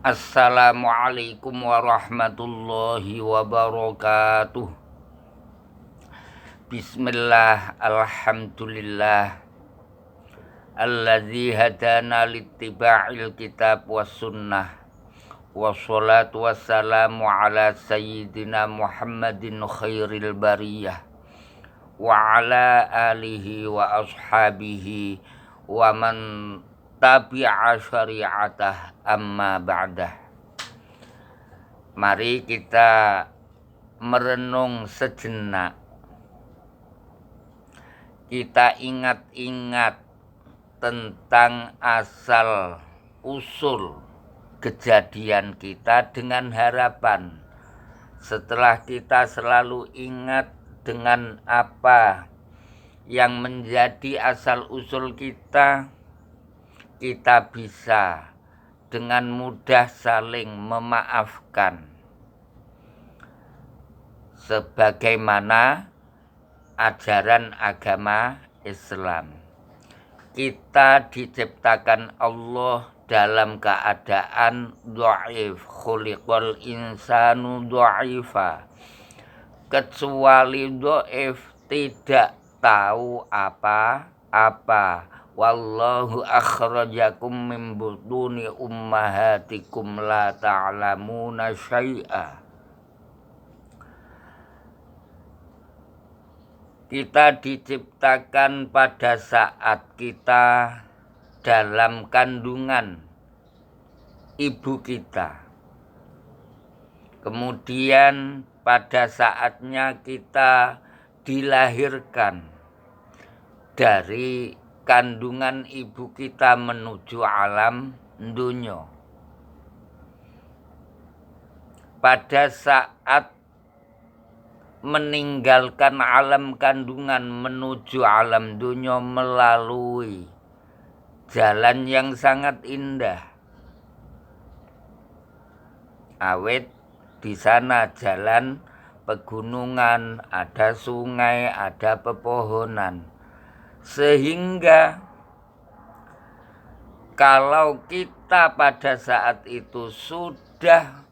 Assalamualaikum warahmatullahi wabarakatuh. Bismillah, alhamdulillah alladzi hadana littiba'il kitab was sunnah. Wassalatu wassalamu ala sayyidina Muhammadin khairil bariyah wa ala alihi wa ashabihi wa man tabi'a syari'atah, amma ba'dah. Mari kita merenung sejenak. Kita ingat-ingat tentang asal usul kejadian kita dengan harapan setelah kita selalu ingat dengan apa yang menjadi asal usul kita, kita bisa dengan mudah saling memaafkan sebagaimana ajaran agama Islam. Kita diciptakan Allah dalam keadaan dhaif, khuliqal insanu dhaifa. Kecuali dhaif, tidak tahu apa-apa. Wallahu akhrajakum min butuni ummahatikum la ta'lamuna syai'a. Kita diciptakan pada saat kita dalam kandungan ibu kita. Kemudian pada saatnya kita dilahirkan dari kandungan ibu kita menuju alam dunya. Pada saat meninggalkan alam kandungan menuju alam dunya melalui jalan yang sangat indah. Awet di sana jalan pegunungan, ada sungai, ada pepohonan. Sehingga kalau kita pada saat itu sudah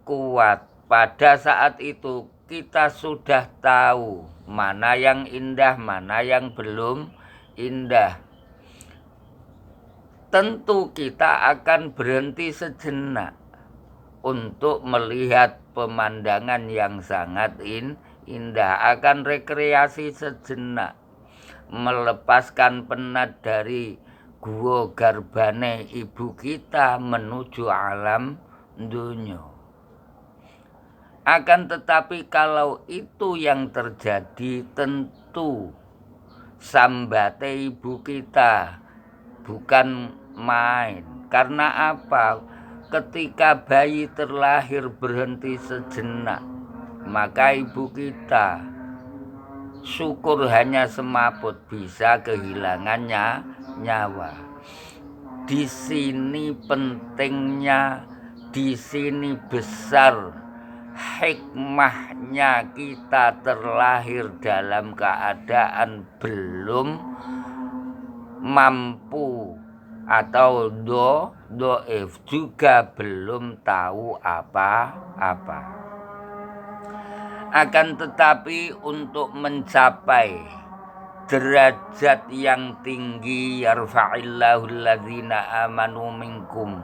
kuat, pada saat itu kita sudah tahu mana yang indah, mana yang belum indah, tentu kita akan berhenti sejenak untuk melihat pemandangan yang sangat indah, akan rekreasi sejenak, melepaskan penat dari gua garbane ibu kita menuju alam dunya. Akan tetapi kalau itu yang terjadi, tentu sambate ibu kita bukan main. Karena apa? Ketika bayi terlahir berhenti sejenak, maka ibu kita syukur hanya semaput bisa kehilangannya nyawa. Di sini pentingnya, di sini besar hikmahnya kita terlahir dalam keadaan belum mampu atau dhaif, juga belum tahu apa-apa. Akan tetapi untuk mencapai derajat yang tinggi, yarfa'illahu alladzina amanu minkum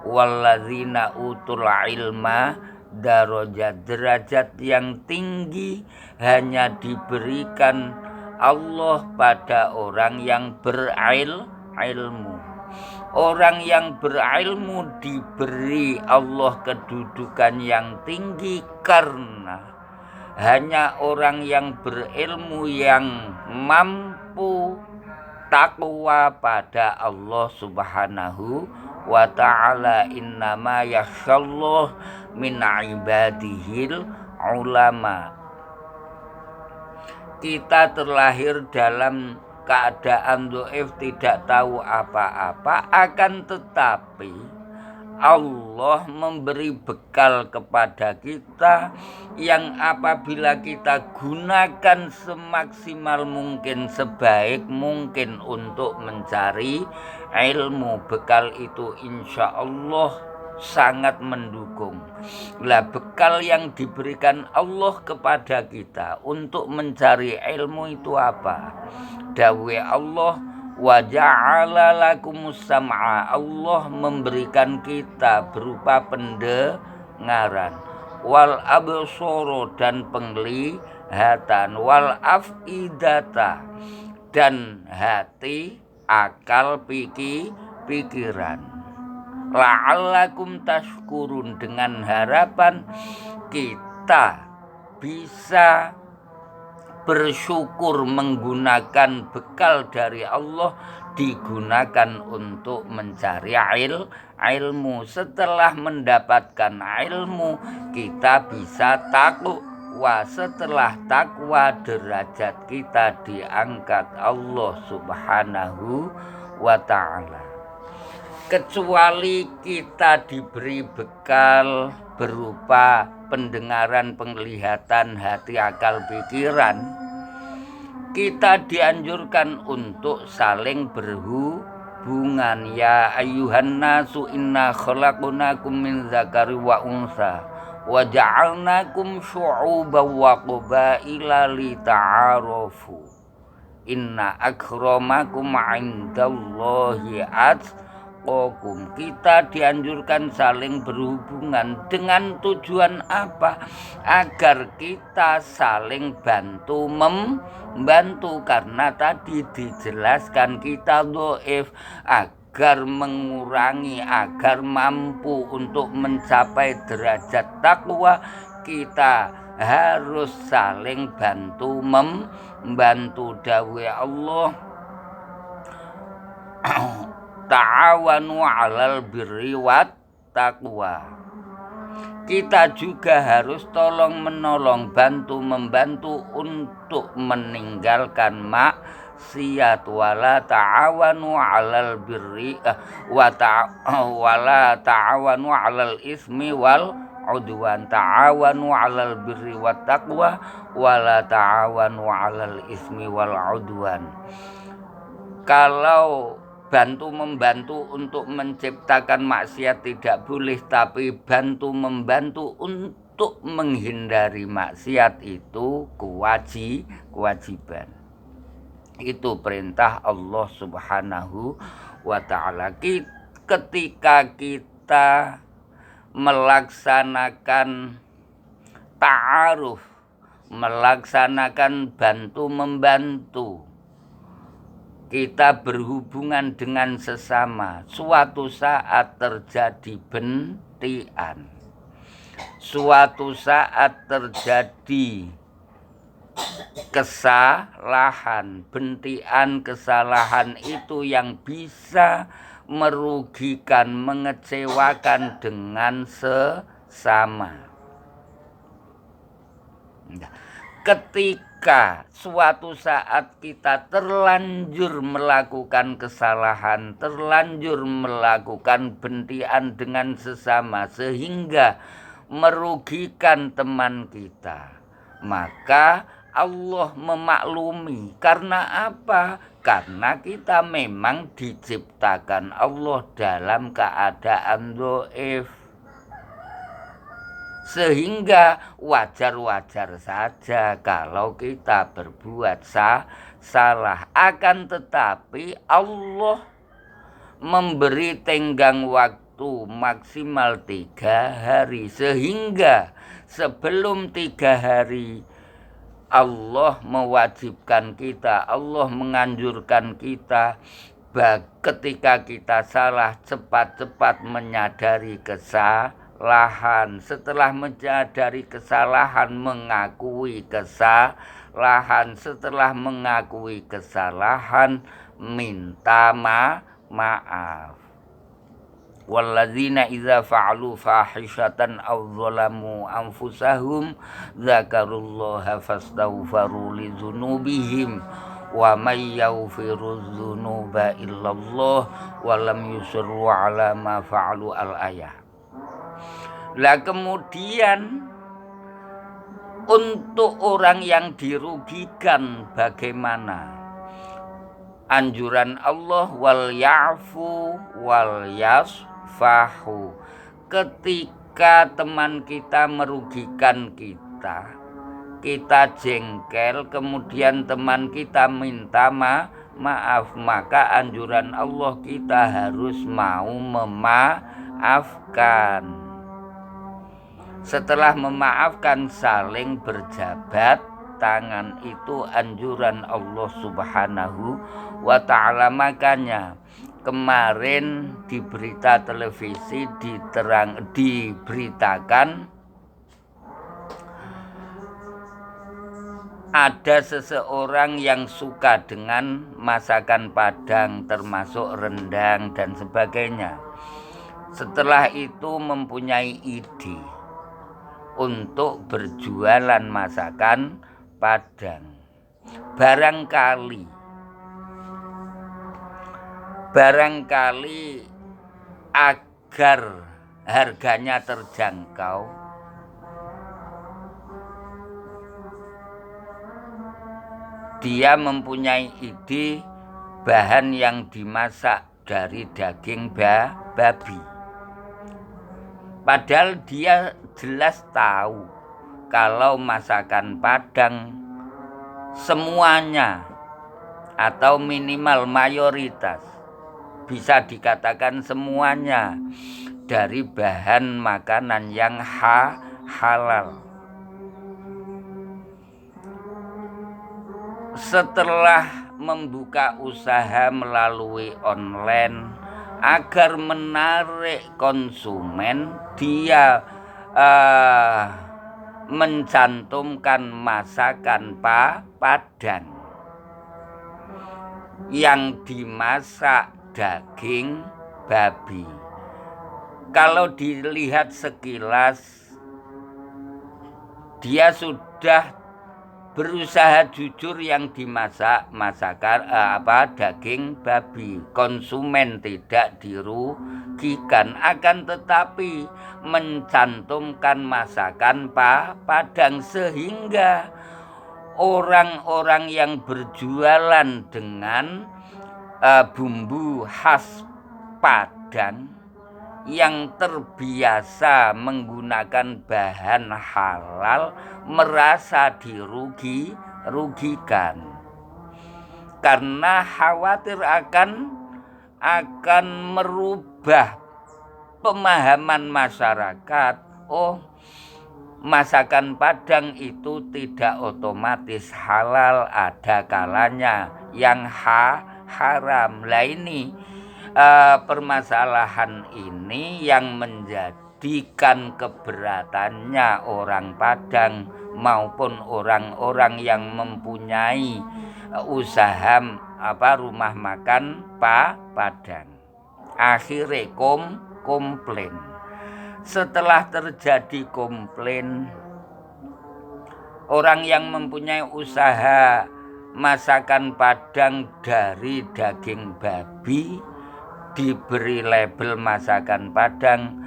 walladzina utul ilma darajat. Derajat yang tinggi hanya diberikan Allah pada orang yang berilmu. Orang yang berilmu diberi Allah kedudukan yang tinggi karena hanya orang yang berilmu yang mampu takwa pada Allah Subhanahu wa ta'ala. Innama yakhshallah min ibadihil ulama. Kita terlahir dalam keadaan dhaif, tidak tahu apa-apa, akan tetapi Allah memberi bekal kepada kita yang apabila kita gunakan semaksimal mungkin, sebaik mungkin untuk mencari ilmu. Bekal itu insya Allah sangat mendukung. Lah bekal yang diberikan Allah kepada kita untuk mencari ilmu itu apa? Dawe Allah, wa ja'ala lakumus sam'a. Allah memberikan kita berupa pendengaran, wal absara dan penglihatan, wal afidata dan hati, akal, pikiran. La'allakum tashkurun, dengan harapan kita bisa bersyukur menggunakan bekal dari Allah, digunakan untuk mencari ilmu. Setelah mendapatkan ilmu, kita bisa takwa. Setelah takwa, derajat kita diangkat Allah Subhanahu wa ta'ala. Kecuali kita diberi bekal berupa pendengaran, penglihatan, hati, akal, pikiran, kita dianjurkan untuk saling berhubungan. Ya ayyuhan nasu inna khalaqnakum min dzakari wa unsa wa ja'alnakum syu'uban wa qabaila lita'arafu inna akramakum 'indallahi kita dianjurkan saling berhubungan dengan tujuan apa? Agar kita saling membantu, karena tadi dijelaskan kita dhaif, agar mengurangi, agar mampu untuk mencapai derajat takwa, kita harus saling membantu. Dawe Allah, ta'awanu 'alal birri wat taqwa. Kita juga harus tolong menolong, bantu membantu untuk meninggalkan maksiat. Wala ta'awanu 'alal birri wala ta'awanu 'alal ismi wal udwan. Ta'awanu 'alal birri wat taqwa wala ta'awanu 'alal ismi wal udwan. Kalau membantu untuk menciptakan maksiat tidak boleh, tapi membantu untuk menghindari maksiat itu kewajiban. Itu perintah Allah Subhanahu wa ta'ala. Ketika kita melaksanakan ta'aruf, melaksanakan bantu-membantu, kita berhubungan dengan sesama, suatu saat terjadi bentian, suatu saat terjadi kesalahan. Bentian, kesalahan itu yang bisa merugikan, mengecewakan dengan sesama. Ketika suatu saat kita terlanjur melakukan kesalahan, terlanjur melakukan bentian dengan sesama sehingga merugikan teman kita, maka Allah memaklumi. Karena apa? Karena kita memang diciptakan Allah dalam keadaan dhaif, sehingga wajar-wajar saja kalau kita berbuat salah. Akan tetapi Allah memberi tenggang waktu maksimal 3 hari, sehingga sebelum 3 hari Allah mewajibkan kita, Allah menganjurkan kita, ketika kita salah cepat-cepat menyadari kesalahan. Setelah menyadari kesalahan, mengakui kesalahan. Setelah mengakui kesalahan, minta maaf. Walladzina idza fa'alu fahishatan aw zalamu anfusahum dzakarullaha fastaghfaru lidzunubihim wa may yaghfiru dzunuba illallah wa lam yusirru ala ma fa'alu al-ayah. Lah kemudian untuk orang yang dirugikan bagaimana? Anjuran Allah, wal ya'fu wal yasfahu. ketika teman kita merugikan kita, kita jengkel, kemudian teman kita minta maaf, maka anjuran Allah kita harus mau memaafkan. Setelah memaafkan, saling berjabat tangan, itu anjuran Allah Subhanahu wa ta'ala. Makanya kemarin di berita televisi diberitakan ada seseorang yang suka dengan masakan Padang, termasuk rendang dan sebagainya. Setelah itu mempunyai ide untuk berjualan masakan Padang. Barangkali agar harganya terjangkau, dia mempunyai ide bahan yang dimasak dari daging babi. Padahal dia jelas tahu kalau masakan Padang semuanya atau minimal mayoritas, bisa dikatakan semuanya, dari bahan makanan yang halal. Setelah membuka usaha melalui online agar menarik konsumen, dia mencantumkan masakan Padang yang dimasak daging babi. Kalau dilihat sekilas, dia sudah berusaha jujur yang dimasak masakan daging babi. Konsumen tidak dirugikan, akan tetapi mencantumkan masakan Padang, sehingga orang-orang yang berjualan dengan bumbu khas Padang yang terbiasa menggunakan bahan halal merasa dirugikan karena khawatir akan merubah pemahaman masyarakat. Oh, masakan Padang itu tidak otomatis halal, ada kalanya yang haram. Lah ini permasalahan ini yang menjadikan keberatannya orang Padang maupun orang-orang yang mempunyai usaha rumah makan Padang. Akhirnya komplain. Setelah terjadi komplain, orang yang mempunyai usaha masakan Padang dari daging babi diberi label masakan Padang,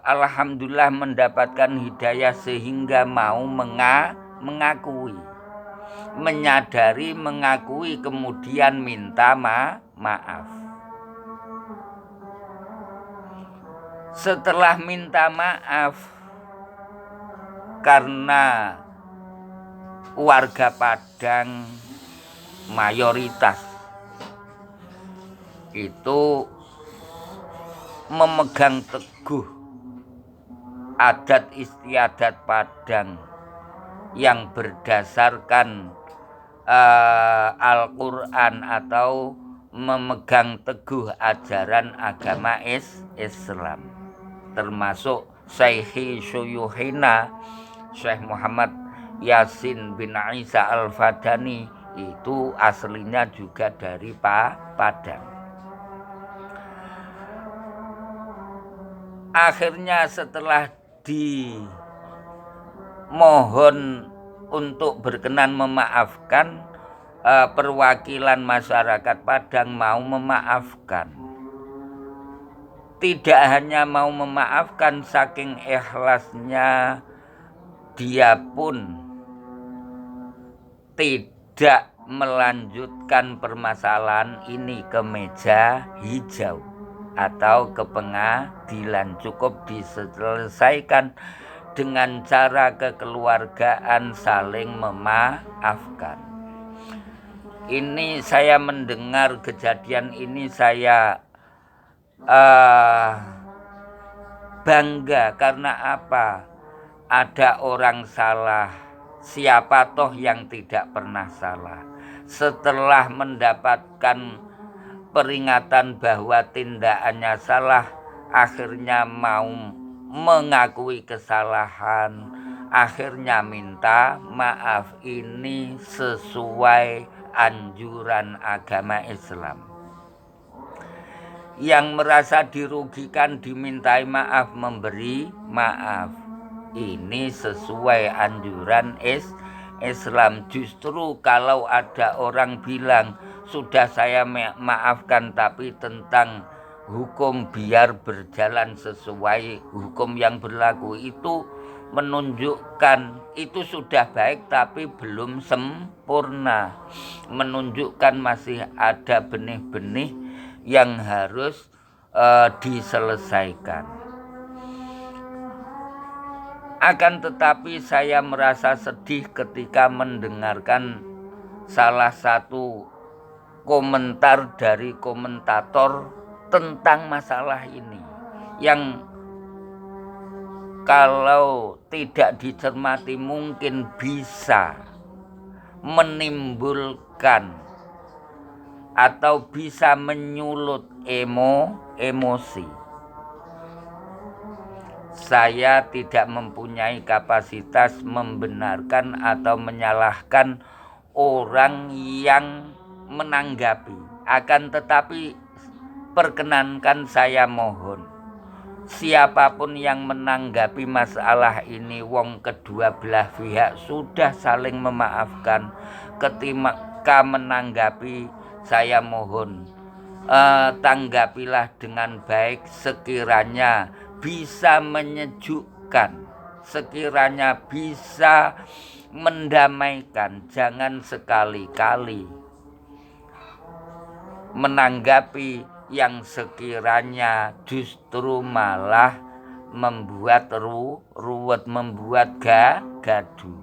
alhamdulillah mendapatkan hidayah sehingga mau mengakui, menyadari, mengakui, kemudian minta maaf. Setelah minta maaf, karena warga Padang mayoritas itu memegang teguh adat istiadat Padang yang berdasarkan Al-Quran atau memegang teguh ajaran agama Islam, termasuk Syekh Syuyuhina Syekh Muhammad Yasin bin Isa Al-Fadani, itu aslinya juga dari Padang. Akhirnya setelah dimohon untuk berkenan memaafkan, perwakilan masyarakat Padang mau memaafkan. Tidak hanya mau memaafkan, saking ikhlasnya dia pun tidak melanjutkan permasalahan ini ke meja hijau. atau ke pengadilan. Cukup diselesaikan dengan cara kekeluargaan, saling memaafkan. Ini saya mendengar kejadian ini, saya bangga. Karena apa? Ada orang salah, siapa toh yang tidak pernah salah? Setelah mendapatkan peringatan bahwa tindakannya salah, akhirnya mau mengakui kesalahan, akhirnya minta maaf. Ini sesuai anjuran agama Islam. Yang merasa dirugikan dimintai maaf, memberi maaf. Ini sesuai anjuran Islam. Justru kalau ada orang bilang sudah saya maafkan, tapi tentang hukum biar berjalan sesuai hukum yang berlaku, itu menunjukkan itu sudah baik tapi belum sempurna, menunjukkan masih ada benih-benih yang harus diselesaikan. Akan tetapi saya merasa sedih ketika mendengarkan salah satu komentar dari komentator tentang masalah ini, yang kalau tidak dicermati mungkin bisa menimbulkan atau bisa menyulut emosi. Saya tidak mempunyai kapasitas membenarkan atau menyalahkan orang yang menanggapi. Akan tetapi perkenankan saya mohon, siapapun yang menanggapi masalah ini, wong kedua belah pihak sudah saling memaafkan. Ketika menanggapi, saya mohon tanggapilah dengan baik, sekiranya bisa menyejukkan, sekiranya bisa mendamaikan. Jangan sekali-kali menanggapi yang sekiranya justru malah membuat ruwet, membuat gaduh.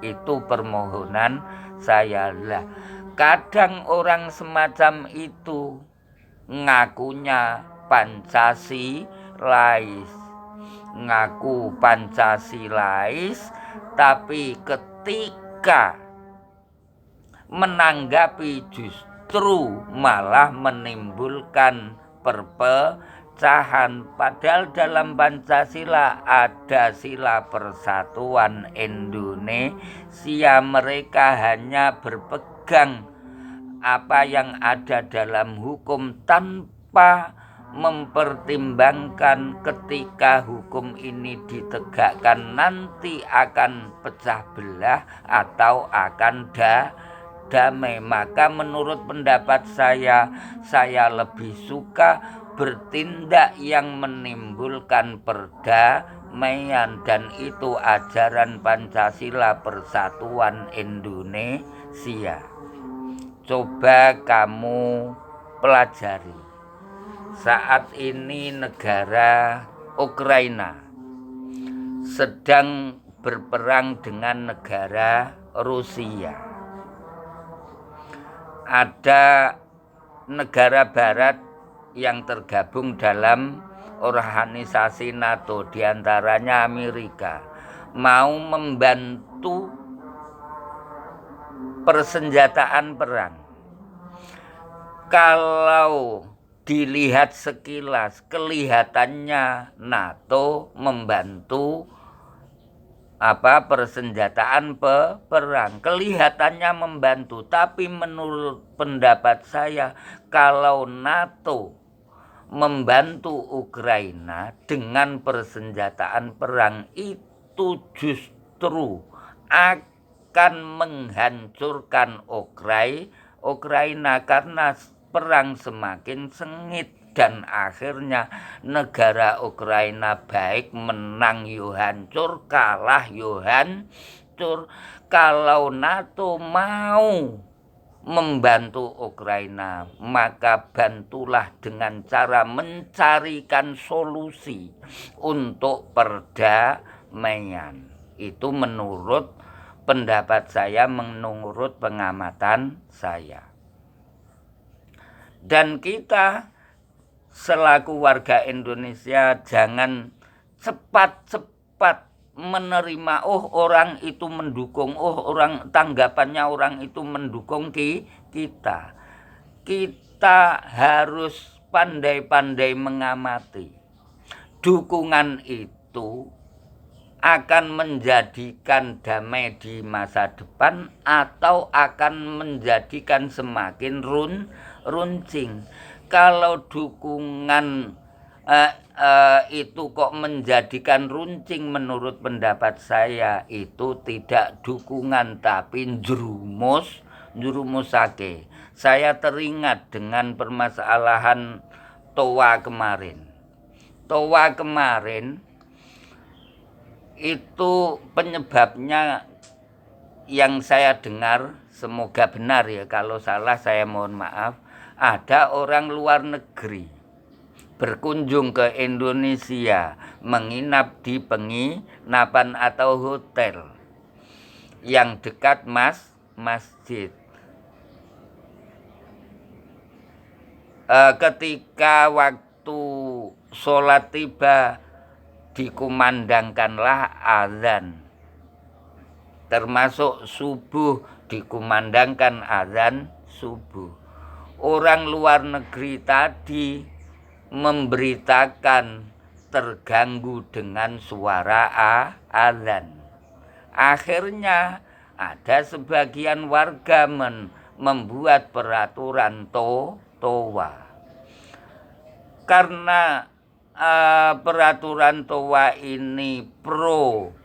Itu permohonan saya lah. Kadang orang semacam itu ngakunya Pancasilais, ngaku Pancasilais, tapi ketika menanggapi justru malah menimbulkan perpecahan. Padahal dalam Pancasila ada sila persatuan Indonesia. Mereka hanya berpegang apa yang ada dalam hukum tanpa mempertimbangkan ketika hukum ini ditegakkan nanti akan pecah belah atau akan damai. Maka menurut pendapat saya lebih suka bertindak yang menimbulkan perdamaian, dan itu ajaran Pancasila Persatuan Indonesia. Coba kamu pelajari. Saat ini negara Ukraina sedang berperang dengan negara Rusia. Ada negara barat yang tergabung dalam organisasi NATO, diantaranya Amerika, mau membantu persenjataan perang. Kalau dilihat sekilas, kelihatannya NATO membantu persenjataan perang, kelihatannya membantu. Tapi menurut pendapat saya, kalau NATO membantu Ukraina dengan persenjataan perang, itu justru akan menghancurkan Ukraina, karena perang semakin sengit dan akhirnya negara Ukraina baik menang yo hancur, kalah yo hancur. Kalau NATO mau membantu Ukraina, maka bantulah dengan cara mencarikan solusi untuk perdamaian. Itu menurut pendapat saya, menurut pengamatan saya. Dan kita selaku warga Indonesia jangan cepat-cepat menerima orang itu mendukung, orang tanggapannya orang itu mendukung kita. Kita harus pandai-pandai mengamati. Dukungan itu akan menjadikan damai di masa depan atau akan menjadikan semakin runcing. Kalau dukungan itu kok menjadikan runcing, menurut pendapat saya itu tidak dukungan tapi njerumusake. Saya teringat dengan permasalahan Toa kemarin. Toa kemarin itu penyebabnya yang saya dengar, semoga benar ya, kalau salah saya mohon maaf, ada orang luar negeri berkunjung ke Indonesia, menginap di penginapan atau hotel yang dekat masjid. Ketika waktu sholat tiba, dikumandangkanlah azan, termasuk subuh dikumandangkan azan subuh. Orang luar negeri tadi memberitakan terganggu dengan suara azan. Akhirnya ada sebagian warga membuat peraturan toa. Karena peraturan toa ini pro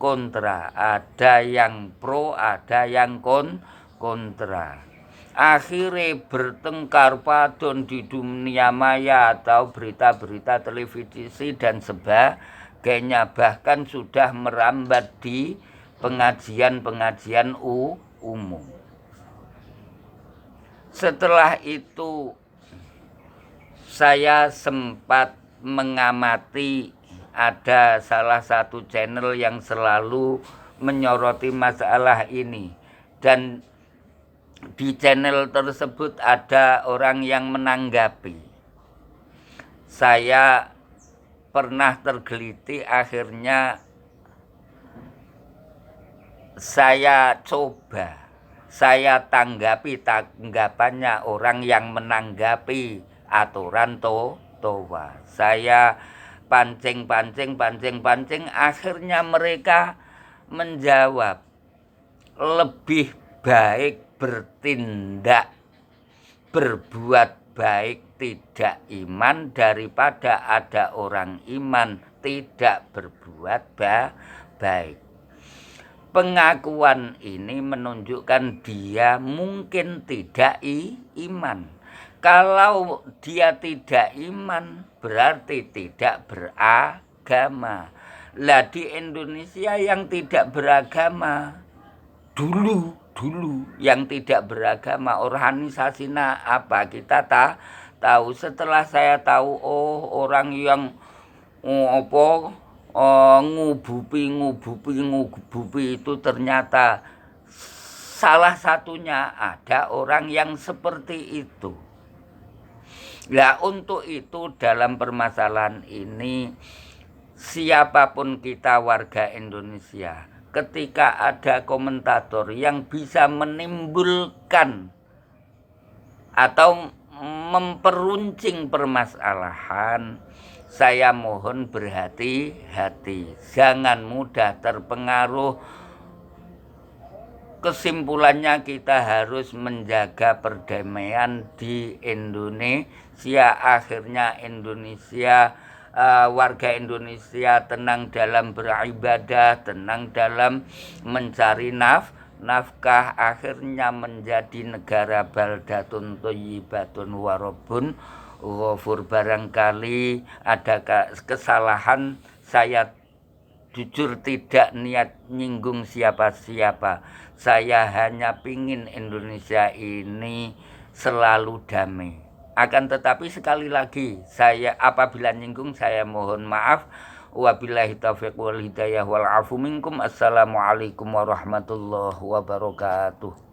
kontra, ada yang pro, ada yang kontra. Akhirnya bertengkar padon di dunia maya atau berita-berita televisi dan sebagainya, bahkan sudah merambat di pengajian-pengajian umum. Setelah itu saya sempat mengamati, ada salah satu channel yang selalu menyoroti masalah ini, dan di channel tersebut ada orang yang menanggapi. Saya pernah tergeliti, akhirnya saya coba, saya tanggapannya orang yang menanggapi aturan toa. Saya pancing, akhirnya mereka menjawab, lebih baik bertindak, berbuat baik tidak iman daripada ada orang iman tidak berbuat baik. Pengakuan ini menunjukkan dia mungkin tidak iman. Kalau dia tidak iman berarti tidak beragama. Lah di Indonesia yang tidak beragama dulu yang tidak beragama organisasinya apa kita tahu. Setelah saya tahu, orang yang ngubupi itu ternyata salah satunya ada orang yang seperti itu. Nah, untuk itu dalam permasalahan ini, siapapun kita warga Indonesia, ketika ada komentator yang bisa menimbulkan atau memperuncing permasalahan, saya mohon berhati-hati, jangan mudah terpengaruh. Kesimpulannya kita harus menjaga perdamaian di Indonesia. Akhirnya Indonesia, warga Indonesia tenang dalam beribadah, tenang dalam mencari nafkah, akhirnya menjadi negara baldatun thayyibatun warabun ghafur. Barangkali ada kesalahan, saya jujur tidak niat nyinggung siapa-siapa. Saya hanya pingin Indonesia ini selalu damai. Akan tetapi sekali lagi, saya apabila nyinggung saya mohon maaf. Wabillahi taufiq wal hidayah wal afu minkum. Assalamualaikum warahmatullahi wabarakatuh.